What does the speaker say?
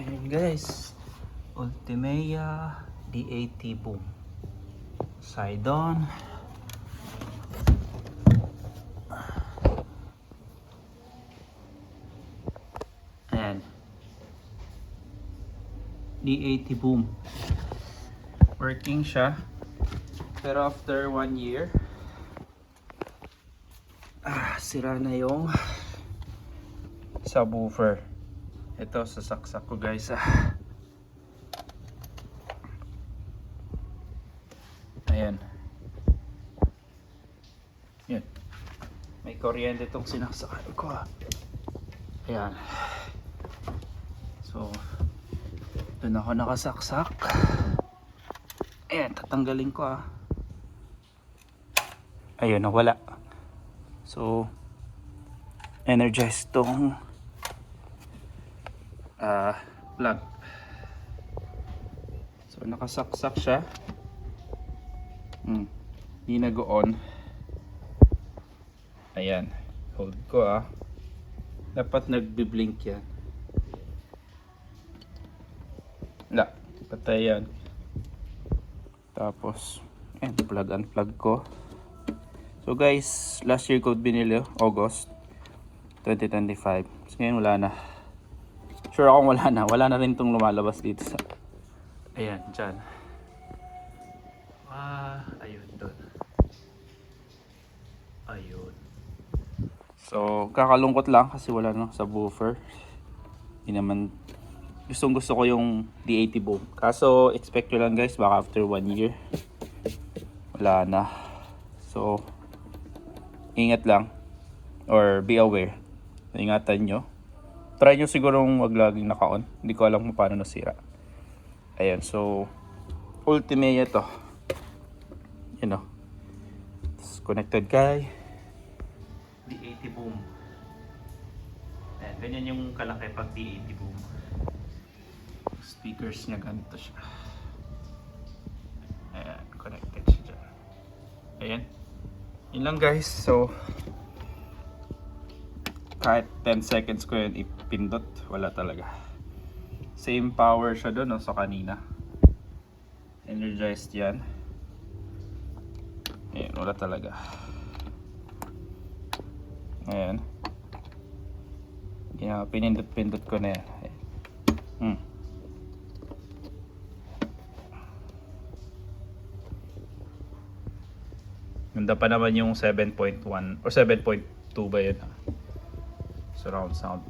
Ayun guys, Ultimea D80 boom. Side on. Ayan. D80 boom. Working siya. Pero after 1 year, sira na yung subwoofer. Ito, sasaksak ko guys. Ayan. Yan. May kuryente itong sinaksakan ko. Ayan. So, doon ako nakasaksak. Ayan, tatanggalin ko Ayun, nawala. So, energize tong plug. So, nakasaksak siya. Hindi nag-on. Ayan. Hold ko Dapat nagbi-blink yan. Wala. Patay yan. Tapos, ayan, plug unplug ko. So guys, last year ko binili, August 2025. So ngayon wala na. Sure akong wala na. Wala na rin itong lumalabas dito sa... Ayan, dyan. Ayun, doon. Ayun. So, kakalungkot lang kasi wala na subwoofer. Hindi naman... Gustong gusto ko yung D80 boom. Kaso, expect nyo lang guys, baka after 1 year, wala na. So, ingat lang. Or be aware. Ingatan nyo. Try nyo sigurong wag laging naka-on. Hindi ko alam kung paano nasira. Ayan, so, Ultimea to. You know. Connected kay D80 boom. Ayan, ganyan yung kalaki pag D80 boom. Speakers niya ganito siya. Ayan, connected siya dyan. Ayan. Yun lang guys. So, kahit 10 seconds ko yun ipindot, wala talaga. Same power siya doon sa kanina. Energized yan. Ayan, wala talaga. Ayan. Pinindot-pindot ko na yan. Ganda pa naman yung 7.1 or 7.2 ba yun? Surround sound.